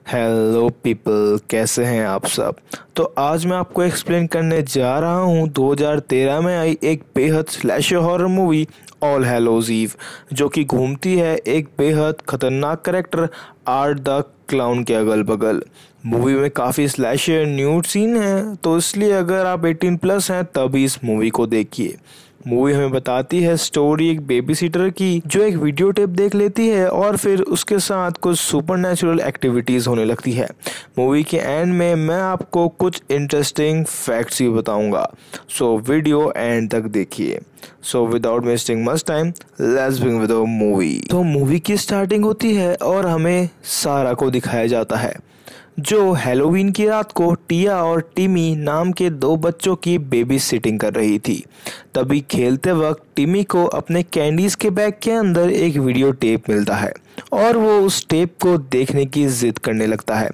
Hello people, कैसे हैं आप सब। तो आज मैं आपको एक्सप्लेन करने जा रहा हूँ 2013 में आई एक बेहद slasher horror movie All Hallows' Eve, जो कि घूमती है एक बेहद खतरनाक कैरेक्टर आर्ट द क्लाउन के अगल बगल। मूवी में काफ़ी स्लैशर न्यूड सीन है, तो इसलिए अगर आप 18 प्लस हैं तभी इस मूवी को देखिए। मूवी हमें बताती है स्टोरी एक बेबी सीटर की, जो एक वीडियो टेप देख लेती है और फिर उसके साथ कुछ सुपरनैचुरल एक्टिविटीज़ होने लगती है। मूवी के एंड में मैं आपको कुछ इंटरेस्टिंग फैक्ट्स भी बताऊंगा, सो वीडियो एंड तक देखिए। So without wasting much time, let's begin with the movie. तो मूवी की स्टार्टिंग होती है और हमें सारा को दिखाया जाता है, जो हैलोवीन की रात को टिया और टिमी नाम के दो बच्चों की बेबी सिटिंग कर रही थी। तभी खेलते वक्त टिमी को अपने कैंडीज के बैग के अंदर एक वीडियो टेप मिलता है और वो उस टेप को देखने की जिद करने लगता है।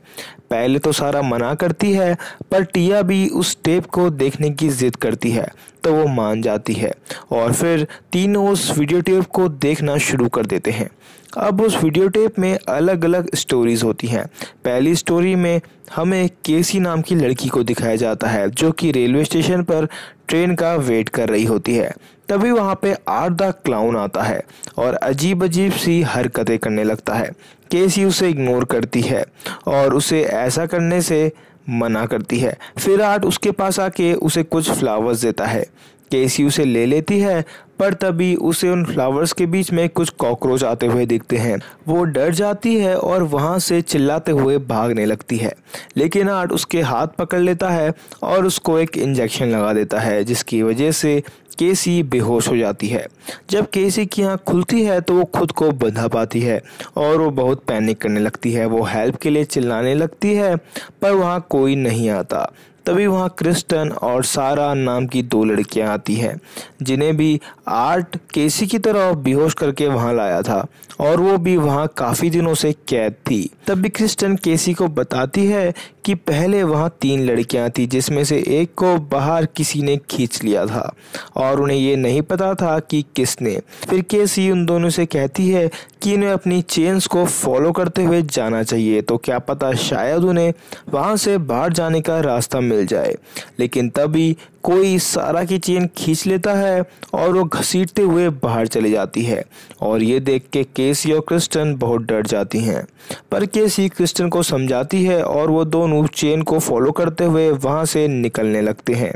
पहले तो सारा मना करती है, पर टिया भी उस टेप को देखने की जिद करती है तो वो मान जाती है और फिर तीनों उस वीडियो टेप को देखना शुरू कर देते हैं। अब उस वीडियो टेप में अलग अलग स्टोरीज होती हैं। पहली स्टोरी में हमें केसी नाम की लड़की को दिखाया जाता है, जो कि रेलवे स्टेशन पर ट्रेन का वेट कर रही होती है। तभी वहाँ पे आर्ट द क्लाउन आता है और अजीब अजीब सी हरकतें करने लगता है। केसी उसे इग्नोर करती है और उसे ऐसा करने से मना करती है। फिर आर्ट उसके पास आके उसे कुछ फ्लावर्स देता है। केसी उसे ले लेती है, पर तभी उसे उन फ्लावर्स के बीच में कुछ कॉकरोच आते हुए दिखते हैं। वो डर जाती है और वहाँ से चिल्लाते हुए भागने लगती है, लेकिन आर्ट उसके हाथ पकड़ लेता है और उसको एक इंजेक्शन लगा देता है, जिसकी वजह से केसी बेहोश हो जाती है। जब केसी की आँख खुलती है तो वो खुद को बंधा पाती है और वो बहुत पैनिक करने लगती है। वो हेल्प के लिए चिल्लाने लगती है, पर वहाँ कोई नहीं आता। तभी वहाँ क्रिस्टन और सारा नाम की दो लड़कियां आती हैं, जिन्हें भी आर्ट केसी की तरह बेहोश करके वहाँ लाया था और वो भी वहाँ काफ़ी दिनों से कैद थी। तभी क्रिस्टन केसी को बताती है कि पहले वहाँ 3 लड़कियां थी, जिसमें से एक को बाहर किसी ने खींच लिया था और उन्हें ये नहीं पता था कि किसने। फिर केसी उन दोनों से कहती है कि इन्हें अपनी चेन्स को फॉलो करते हुए जाना चाहिए, तो क्या पता शायद उन्हें वहाँ से बाहर जाने का रास्ता मिल जाए। लेकिन तभी कोई सारा की चेन खींच लेता है और वो घसीटते हुए बाहर चली जाती है और ये देख के केसी और क्रिस्टन बहुत डर जाती हैं। पर केसी क्रिस्टन को समझाती है और वो दोनों चेन को फॉलो करते हुए वहाँ से निकलने लगते हैं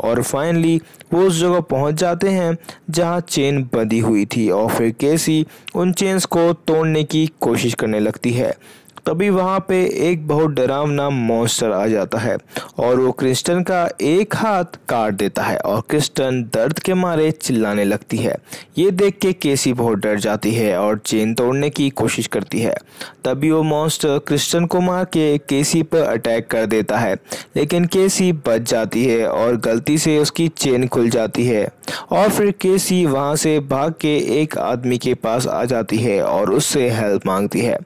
और फाइनली वो उस जगह पहुँच जाते हैं जहाँ चेन बंधी हुई थी और फिर केसी उन चेन्स को तोड़ने की कोशिश करने लगती है। तभी वहाँ पे एक बहुत डरावना मॉन्स्टर आ जाता है और वो क्रिस्टन का एक हाथ काट देता है और क्रिस्टन दर्द के मारे चिल्लाने लगती है। ये देख के केसी बहुत डर जाती है और चेन तोड़ने की कोशिश करती है। तभी वो मॉन्स्टर क्रिस्टन को मार के केसी पर अटैक कर देता है, लेकिन केसी बच जाती है और गलती से उसकी चेन खुल जाती है और फिर केसी वहाँ से भाग के एक आदमी के पास आ जाती है और उससे हेल्प मांगती है।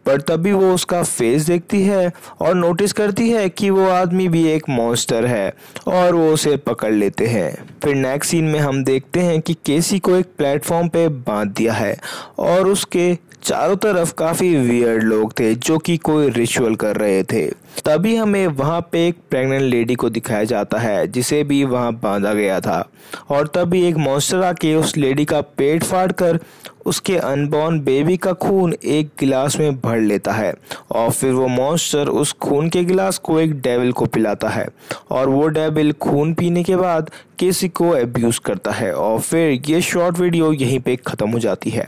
पर तभी वो उसका फेस देखती है और नोटिस करती है कि वो आदमी भी एक मॉन्स्टर है और वो उसे पकड़ लेते हैं। फिर नेक्स्ट सीन में हम देखते हैं कि केसी को एक प्लेटफॉर्म पे बांध दिया है और उसके चारों तरफ काफ़ी वियर्ड लोग थे जो कि कोई रिचुअल कर रहे थे। तभी हमें वहाँ पे एक प्रेग्नेंट लेडी को दिखाया जाता है, जिसे भी वहाँ बांधा गया था और तभी एक मॉन्स्टर आके उस लेडी का पेट फाड़ कर उसके अनबॉर्न बेबी का खून एक गिलास में भर लेता है और फिर वो मॉन्स्टर उस खून के गिलास को एक डेविल को पिलाता है और वो डेविल खून पीने के बाद केसी को अब्यूज़ करता है और फिर ये शॉर्ट वीडियो यहीं पे ख़त्म हो जाती है।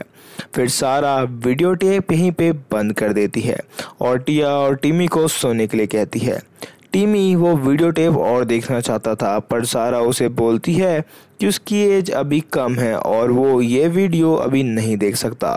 फिर सारा वीडियो टेप यहीं पे बंद कर देती है और टिया और टिमी को सोने के लिए कहती है। टिमी वो वीडियो टेप और देखना चाहता था, पर सारा उसे बोलती है कि उसकी एज अभी कम है और वो ये वीडियो अभी नहीं देख सकता।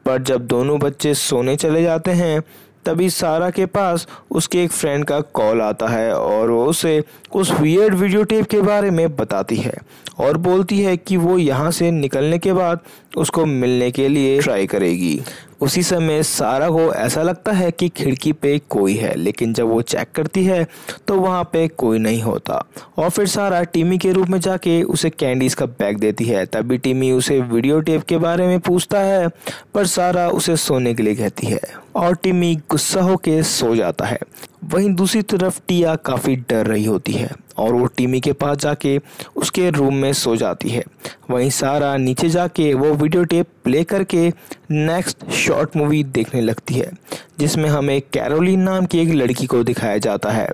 पर जब दोनों बच्चे सोने चले जाते हैं तभी सारा के पास उसके एक फ्रेंड का कॉल आता है और वो उसे उस वियर्ड वीडियो टेप के बारे में बताती है और बोलती है कि वो यहाँ से निकलने के बाद उसको मिलने के लिए ट्राई करेगी। उसी समय सारा को ऐसा लगता है कि खिड़की पे कोई है, लेकिन जब वो चेक करती है तो वहाँ पे कोई नहीं होता। और फिर सारा टिमी के रूम में जाके उसे कैंडीज का बैग देती है। तभी टिमी उसे वीडियो टेप के बारे में पूछता है, पर सारा उसे सोने के लिए कहती है और टिमी गुस्सा होके सो जाता है। वहीं दूसरी तरफ टिया काफ़ी डर रही होती है और वो टिमी के पास जाके उसके रूम में सो जाती है। वहीं सारा नीचे जाके वो वीडियो टेप प्ले करके नेक्स्ट शॉर्ट मूवी देखने लगती है, जिसमें हमें कैरोलिन नाम की एक लड़की को दिखाया जाता है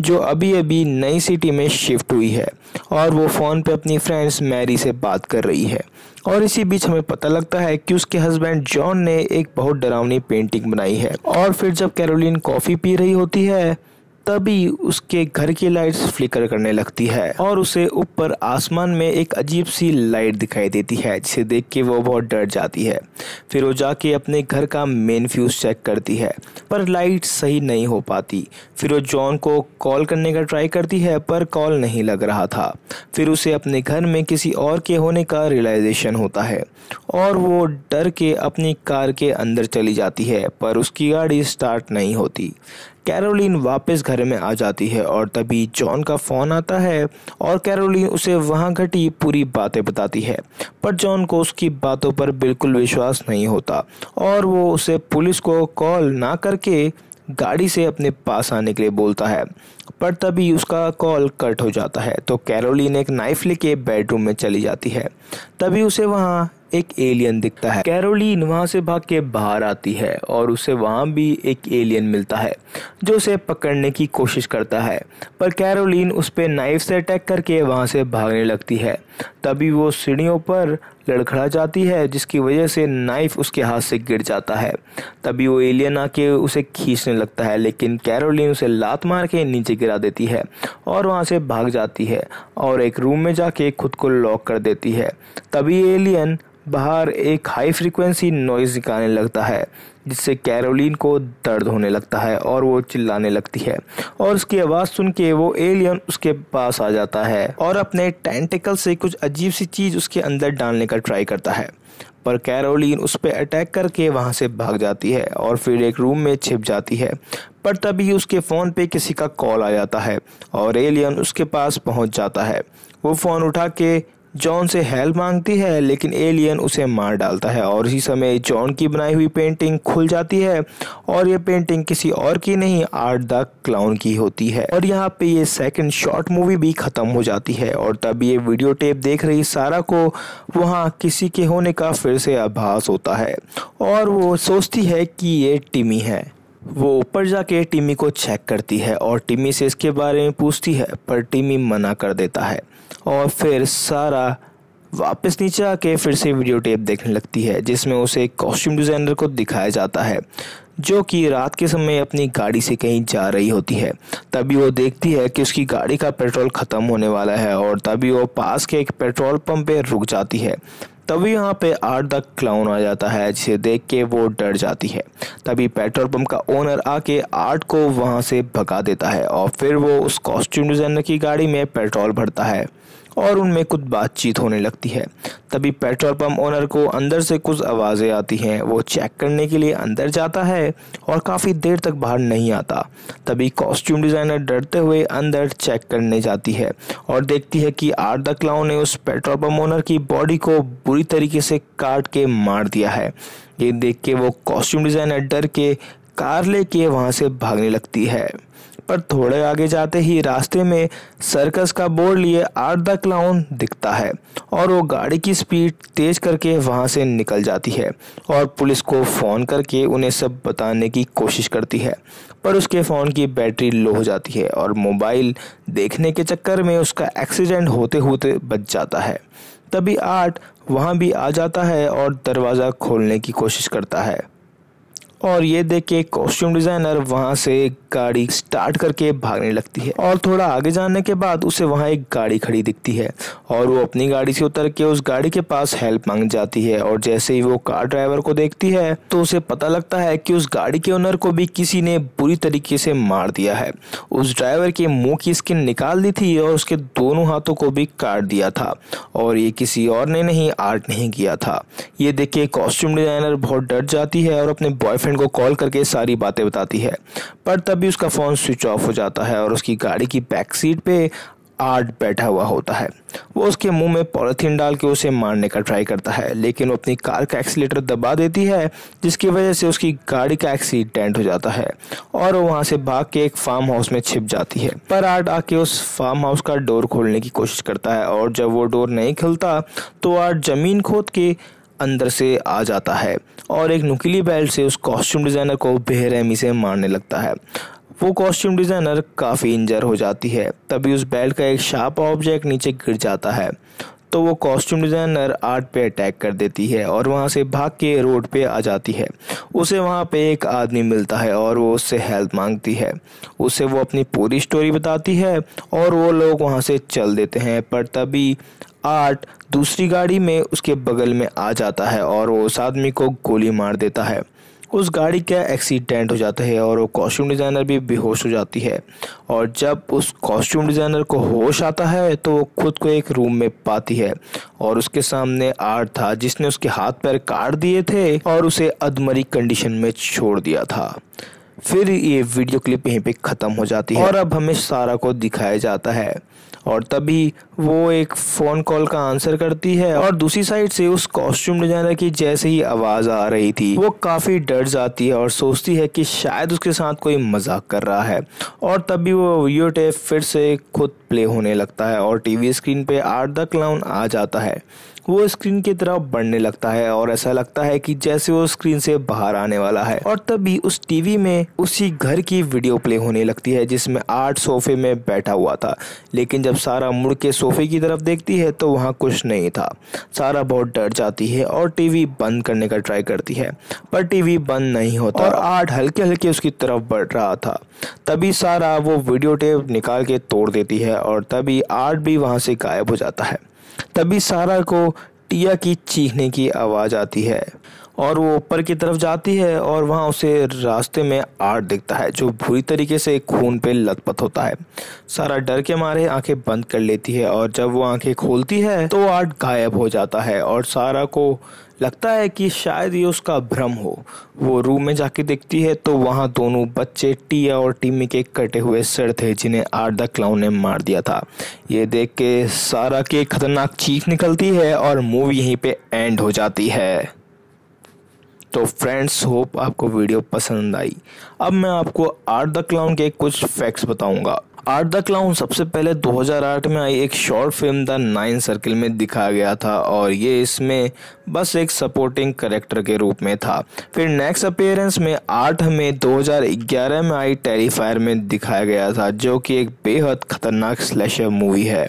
जो अभी अभी नई सिटी में शिफ्ट हुई है और वो फ़ोन पे अपनी फ्रेंड्स मैरी से बात कर रही है। और इसी बीच हमें पता लगता है कि उसके हस्बैंड जॉन ने एक बहुत डरावनी पेंटिंग बनाई है। और फिर जब कैरोलिन कॉफ़ी पी रही होती है तभी उसके घर की लाइट्स फ्लिकर करने लगती है और उसे ऊपर आसमान में एक अजीब सी लाइट दिखाई देती है, जिसे देख के वो बहुत डर जाती है। फिर वो जाके अपने घर का मेन फ्यूज चेक करती है, पर लाइट सही नहीं हो पाती। फिर वो जॉन को कॉल करने का ट्राई करती है, पर कॉल नहीं लग रहा था। फिर उसे अपने घर में किसी और के होने का रियलाइजेशन होता है और वो डर के अपनी कार के अंदर चली जाती है, पर उसकी गाड़ी स्टार्ट नहीं होती। कैरोलिन वापस घर में आ जाती है और तभी जॉन का फ़ोन आता है और कैरोलिन उसे वहां घटी पूरी बातें बताती है, पर जॉन को उसकी बातों पर बिल्कुल विश्वास नहीं होता और वो उसे पुलिस को कॉल ना करके गाड़ी से अपने पास आने के लिए बोलता है, पर तभी उसका कॉल कट हो जाता है। तो कैरोलिन एक नाइफ लेके बेडरूम में चली जाती है। तभी उसे वहाँ एक एलियन दिखता है। कैरोलिन वहां से भाग के बाहर आती है और उसे वहां भी एक एलियन मिलता है जो उसे पकड़ने की कोशिश करता है, पर कैरोलिन उस पे नाइफ से अटैक करके वहां से भागने लगती है। तभी वो सीढ़ियों पर लड़खड़ा जाती है, जिसकी वजह से नाइफ उसके हाथ से गिर जाता है। तभी वो एलियन आके उसे खींचने लगता है, लेकिन कैरोलिन उसे लात मार के नीचे गिरा देती है और वहां से भाग जाती है और एक रूम में जाके खुद को लॉक कर देती है। तभी एलियन बाहर एक हाई फ्रीक्वेंसी नॉइज़ निकालने लगता है, जिससे कैरोलिन को दर्द होने लगता है और वो चिल्लाने लगती है और उसकी आवाज़ सुन के वो एलियन उसके पास आ जाता है और अपने टेंटिकल से कुछ अजीब सी चीज़ उसके अंदर डालने का ट्राई करता है, पर कैरोलिन उस पर अटैक करके वहाँ से भाग जाती है और फिर एक रूम में छिप जाती है। पर तभी उसके फ़ोन पे किसी का कॉल आ जाता है और एलियन उसके पास पहुँच जाता है। वो फ़ोन उठा के जॉन से हेल्प मांगती है, लेकिन एलियन उसे मार डालता है और इसी समय जॉन की बनाई हुई पेंटिंग खुल जाती है और ये पेंटिंग किसी और की नहीं आर्ट द क्लाउन की होती है। और यहाँ पे ये सेकंड शॉर्ट मूवी भी ख़त्म हो जाती है और तब ये वीडियो टेप देख रही सारा को वहाँ किसी के होने का फिर से आभास होता है और वो सोचती है कि ये टिमी है। वो ऊपर जाके टिमी को चेक करती है और टिमी से इसके बारे में पूछती है, पर टिमी मना कर देता है। और फिर सारा वापस नीचे आके फिर से वीडियो टेप देखने लगती है, जिसमें उसे एक कॉस्ट्यूम डिज़ाइनर को दिखाया जाता है जो कि रात के समय अपनी गाड़ी से कहीं जा रही होती है। तभी वो देखती है कि उसकी गाड़ी का पेट्रोल ख़त्म होने वाला है और तभी वो पास के एक पेट्रोल पंप पे रुक जाती है। तभी यहाँ पे आर्ट द क्लाउन आ जाता है, जिसे देख के वो डर जाती है। तभी पेट्रोल पंप का ओनर आके आर्ट को वहाँ से भगा देता है और फिर वो उस कॉस्ट्यूम डिज़ाइनर की गाड़ी में पेट्रोल भरता है और उनमें कुछ बातचीत होने लगती है। तभी पेट्रोल पंप ओनर को अंदर से कुछ आवाज़ें आती हैं। वो चेक करने के लिए अंदर जाता है और काफ़ी देर तक बाहर नहीं आता। तभी कॉस्ट्यूम डिज़ाइनर डरते हुए अंदर चेक करने जाती है और देखती है कि आर्ट द क्लाउन ने उस पेट्रोल पंप ओनर की बॉडी को बुरी तरीके से काट के मार दिया है। ये देख के वो कॉस्ट्यूम डिज़ाइनर डर के कार लेके वहाँ से भागने लगती है, पर थोड़े आगे जाते ही रास्ते में सर्कस का बोर्ड लिए आर्ट द क्लाउन दिखता है और वो गाड़ी की स्पीड तेज करके वहाँ से निकल जाती है और पुलिस को फ़ोन करके उन्हें सब बताने की कोशिश करती है, पर उसके फ़ोन की बैटरी लो हो जाती है और मोबाइल देखने के चक्कर में उसका एक्सीडेंट होते होते बच जाता है। तभी आर्ट वहाँ भी आ जाता है और दरवाज़ा खोलने की कोशिश करता है और ये देख के कॉस्ट्यूम डिजाइनर वहां से गाड़ी स्टार्ट करके भागने लगती है और थोड़ा आगे जाने के बाद उसे वहां एक गाड़ी खड़ी दिखती है और वो अपनी गाड़ी से उतर के उस गाड़ी के पास हेल्प मांग जाती है। और जैसे ही वो कार ड्राइवर को देखती है तो उसे पता लगता है कि उस गाड़ी के ओनर को भी किसी ने बुरी तरीके से मार दिया है। उस ड्राइवर के मुंह की स्किन निकाल दी थी और उसके दोनों हाथों को भी काट दिया था और ये किसी और ने नहीं, आर्ट नहीं किया था। ये देख के कॉस्ट्यूम डिजाइनर बहुत डर जाती है और अपने बॉयफ्रेंड को कॉल करके सारी बातें बताती है, पर तभी उसका फोन स्विच ऑफ हो जाता है और उसकी गाड़ी की बैक सीट पे आर्ट बैठा हुआ होता है। वो उसके मुंह में पॉलिथीन डाल के उसे मारने का ट्राई करता है, लेकिन वो अपनी कार का एक्सीलेटर दबा देती है जिसकी वजह से उसकी गाड़ी का एक्सीडेंट हो जाता है और वो वहां से भाग के एक फार्म हाउस में छिप जाती है। पर आर्ट आके उस फार्म हाउस का डोर खोलने की कोशिश करता है और जब वो डोर नहीं खुलता तो आर्ट जमीन खोद के अंदर से आ जाता है और एक नुकीली बेल्ट से उस कॉस्ट्यूम डिजाइनर को बेरहमी से मारने लगता है। वो कॉस्ट्यूम डिजाइनर काफ़ी इंजर हो जाती है। तभी उस बेल्ट का एक शार्प ऑब्जेक्ट नीचे गिर जाता है तो वो कॉस्ट्यूम डिजाइनर आर्ट पे अटैक कर देती है और वहाँ से भाग के रोड पे आ जाती है। उसे वहाँ पे एक आदमी मिलता है और वो उससे हेल्प मांगती है। उसे वो अपनी पूरी स्टोरी बताती है और वो लोग वहाँ से चल देते हैं। पर तभी आर्ट दूसरी गाड़ी में उसके बगल में आ जाता है और वो उस आदमी को गोली मार देता है। उस गाड़ी का एक्सीडेंट हो जाता है और वो कॉस्ट्यूम डिज़ाइनर भी बेहोश हो जाती है और जब उस कॉस्ट्यूम डिज़ाइनर को होश आता है तो वो खुद को एक रूम में पाती है और उसके सामने आर्ट था जिसने उसके हाथ पैर काट दिए थे और उसे अधमरी कंडीशन में छोड़ दिया था। फिर ये वीडियो क्लिप यहीं पे ख़त्म हो जाती है और अब हमें सारा को दिखाया जाता है और तभी वो एक फ़ोन कॉल का आंसर करती है और दूसरी साइड से उस कॉस्ट्यूम डिजाइनर की जैसे ही आवाज़ आ रही थी वो काफ़ी डर जाती है और सोचती है कि शायद उसके साथ कोई मजाक कर रहा है। और तभी वो वीडियो टेप फिर से खुद प्ले होने लगता है और टीवी स्क्रीन पे आर्ट द क्लाउन आ जाता है। वो स्क्रीन की तरफ बढ़ने लगता है और ऐसा लगता है कि जैसे वो स्क्रीन से बाहर आने वाला है और तभी उस टीवी में उसी घर की वीडियो प्ले होने लगती है जिसमें आर्ट सोफे में बैठा हुआ था। लेकिन जब सारा मुड़ के सोफे की तरफ देखती है तो वहाँ कुछ नहीं था। सारा बहुत डर जाती है और टीवी बंद करने का ट्राई करती है पर टीवी बंद नहीं होता और आर्ट हल्के हल्के उसकी तरफ बढ़ रहा था। तभी सारा वो वीडियो टेप निकाल के तोड़ देती है और तभी आर्ट भी वहाँ से गायब हो जाता है। तभी सारा को टिया की चीखने की आवाज़ आती है और वो ऊपर की तरफ जाती है और वहाँ उसे रास्ते में आर्ट दिखता है जो बुरी तरीके से खून पे लथपथ होता है। सारा डर के मारे आंखें बंद कर लेती है और जब वो आंखें खोलती है तो आर्ट गायब हो जाता है और सारा को लगता है कि शायद ये उसका भ्रम हो। वो रूम में जाके देखती है तो वहाँ दोनों बच्चे टिया और टिम्मी के कटे हुए सिर थे जिन्हें आर्ट द क्लाउन ने मार दिया था। ये देख के सारा की खतरनाक चीख निकलती है और मूवी यहीं पे एंड हो जाती है। तो फ्रेंड्स, होप आपको वीडियो पसंद आई। अब मैं आपको आर्ट द क्लाउन के कुछ फैक्ट्स बताऊंगा। आर्ट द क्लाउन सबसे पहले 2008 में आई एक short film the nine circle में दिखाया गया था और ये इसमें बस एक सपोर्टिंग कैरेक्टर के रूप में था। फिर नेक्स्ट अपीयरेंस में आर्ट हमें 2011 में आई टेरिफायर में दिखाया गया था जो कि एक बेहद खतरनाक स्लैशर मूवी है।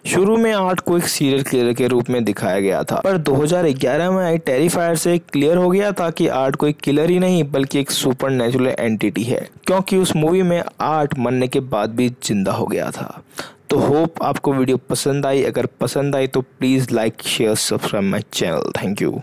शुरू में आर्ट को एक सीरियल किलर के रूप में दिखाया गया था पर 2011 में आई टेरिफायर से क्लियर हो गया था कि आर्ट कोई किलर ही नहीं बल्कि एक सुपर नेचुरल एंटिटी है, क्योंकि उस मूवी में आर्ट मरने के बाद भी जिंदा हो गया था। तो होप आपको वीडियो पसंद आई। अगर पसंद आई तो please like share subscribe my channel. Thank you.